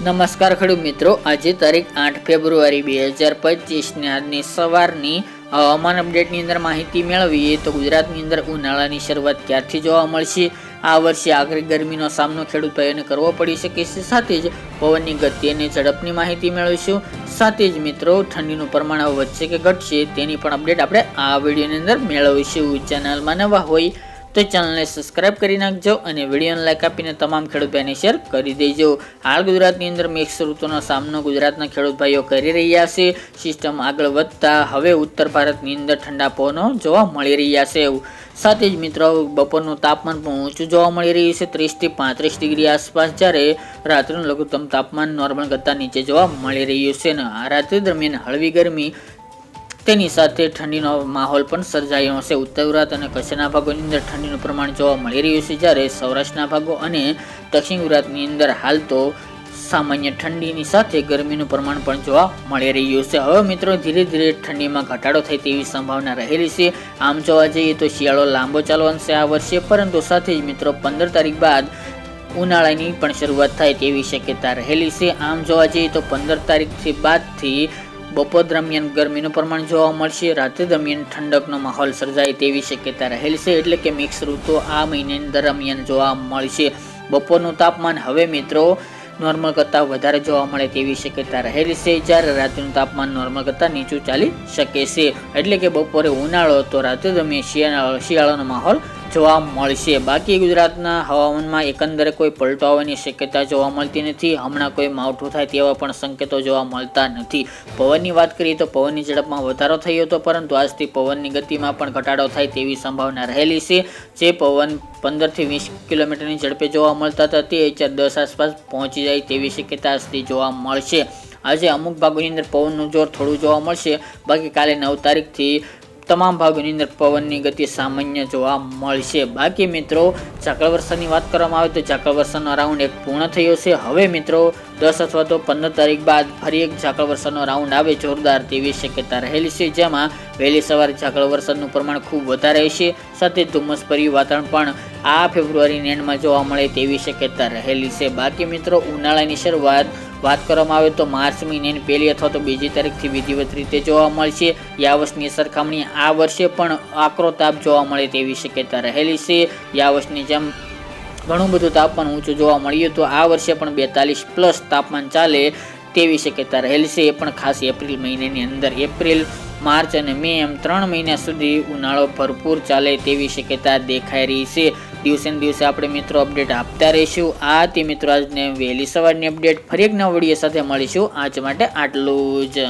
નમસ્કાર ખેડૂત મિત્રો, આજે તારીખ 8 ફેબ્રુઆરી 2025 આજની સવારની હવામાન અપડેટની અંદર માહિતી મેળવીએ તો ગુજરાતની અંદર ઉનાળાની શરૂઆત ક્યારથી જોવા મળશે, આ વર્ષે આકરી ગરમીનો સામનો ખેડૂત ભાઈઓને કરવો પડી શકે છે, સાથે જ પવનની ગતિ અને ઝડપની માહિતી મેળવીશું, સાથે જ મિત્રો ઠંડીનું પ્રમાણ વધશે કે ઘટશે તેની પણ અપડેટ આપણે આ વિડીયોની અંદર મેળવીશું। ચેનલમાં નવા હોય તો ચેનલને સબસ્ક્રાઇબ કરી નાખજો અને વિડીયોને લાઈક આપીને તમામ ખેડૂત ભાઈને શેર કરી દેજો। હાલ ગુજરાતની અંદર મિક્સ ઋતુનો સામનો ગુજરાતના ખેડૂત ભાઈઓ કરી રહ્યા છે। સિસ્ટમ આગળ વધતા હવે ઉત્તર ભારતની અંદર ઠંડા પવનો જોવા મળી રહ્યા છે, સાથે જ મિત્રો બપોરનું તાપમાન પણ ઊંચું જોવા મળી રહ્યું છે 30 થી 35 ડિગ્રી આસપાસ, જ્યારે રાત્રિનું લઘુત્તમ તાપમાન નોર્મલ કરતાં નીચે જોવા મળી રહ્યું છે। આ રાત્રિ દરમિયાન હળવી ગરમી તેની સાથે ઠંડીનો માહોલ પણ સર્જાયો છે। ઉત્તર ગુજરાત અને કચ્છના ભાગોની અંદર ઠંડીનું પ્રમાણ જોવા મળી રહ્યું છે, જ્યારે સૌરાષ્ટ્રના ભાગો અને દક્ષિણ ગુજરાતની અંદર હાલ તો સામાન્ય ઠંડીની સાથે ગરમીનું પ્રમાણ પણ જોવા મળી રહ્યું છે। હવે મિત્રો ધીરે ધીરે ઠંડીમાં ઘટાડો થાય તેવી સંભાવના રહેલી છે। આમ જોવા જઈએ તો શિયાળો લાંબો ચાલવાનો છે આ વર્ષે, પરંતુ સાથે જ મિત્રો 15 તારીખ બાદ ઉનાળાની પણ શરૂઆત થાય તેવી શક્યતા રહેલી છે। આમ જોવા જઈએ તો 15 તારીખથી બાદથી બપોર દરમિયાન ગરમીનું પ્રમાણ જોવા મળશે, રાત્રિ દરમિયાન ઠંડકનો માહોલ સર્જાય તેવી શક્યતા રહેલી છે, એટલે કે મિક્સ ઋતુ આ મહિના દરમિયાન જોવા મળશે। બપોરનું તાપમાન હવે મિત્રો નોર્મલ કરતાં વધારે જોવા મળે તેવી શક્યતા રહેલી છે, જ્યારે રાત્રિનું તાપમાન નોર્મલ કરતાં નીચું ચાલી શકે છે, એટલે કે બપોરે ઉનાળો તો રાત્રિ દરમિયાન શિયાળાનો માહોલ જોવા મળશે। બાકી ગુજરાતના હવામાનમાં એકંદરે કોઈ પલટો આવવાની શક્યતા જોવા મળતી નથી, હમણાં કોઈ માવઠું થાય તેવા પણ સંકેતો જોવા મળતા નથી। પવનની વાત કરીએ તો પવનની ઝડપમાં વધારો થયો હતો, પરંતુ આજથી પવનની ગતિમાં પણ ઘટાડો થાય તેવી સંભાવના રહેલી છે। જે પવન 15 થી 20 કિલોમીટરની ઝડપે જોવા મળતા હતા તે 10 આસપાસ પહોંચી જાય તેવી શક્યતા આજથી જોવા મળશે। આજે અમુક ભાગોની અંદર પવનનું જોર થોડું જોવા મળશે, બાકી કાલે 9 તારીખથી તમામ ભાગોની અંદર પવનની ગતિ સામાન્ય જોવા મળશે। બાકી મિત્રો ઝાકળ વરસાદની વાત કરવામાં આવે તો ઝાકળ વરસાદનો રાઉન્ડ એક પૂર્ણ થયો છે। હવે મિત્રો 10 અથવા તો 15 તારીખ બાદ ફરી એક ઝાકળ વરસાદનો રાઉન્ડ આવે જોરદાર તેવી શક્યતા રહેલી છે, જેમાં વહેલી સવારે ઝાકળ વરસાદનું પ્રમાણ ખૂબ વધારે હશે, સાથે ધુમ્મસભર્યું વાતાવરણ પણ આ ફેબ્રુઆરીની એન્ડમાં જોવા મળે તેવી શક્યતા રહેલી છે। બાકી મિત્રો ઉનાળાની શરૂઆત વાત કરવામાં આવે તો માર્ચ મહિનાની 1લી અથવા તો 2જી તારીખથી વિધિવત રીતે જોવા મળશે। આ વર્ષની સરખામણી આ વર્ષે પણ આકરો તાપ જોવા મળે તેવી શક્યતા રહેલી છે। આ વર્ષની જેમ ઘણું બધું તાપમાન ઊંચું જોવા મળ્યું તો આ વર્ષે પણ 42+ તાપમાન ચાલે તેવી શક્યતા રહેલી છે, એ પણ ખાસ એપ્રિલ મહિનાની અંદર। એપ્રિલ, માર્ચ અને મે એમ 3 મહિના સુધી ઉનાળો ભરપૂર ચાલે તેવી શક્યતા દેખાઈ રહી છે। દિવસે ને દિવસે આપણે મિત્રો અપડેટ આપતા રહીશું। આ તે મિત્રો આજને વહેલી સવારની અપડેટ, ફરી એક નવા વિડીયો સાથે મળીશું। આજ માટે આટલું જ।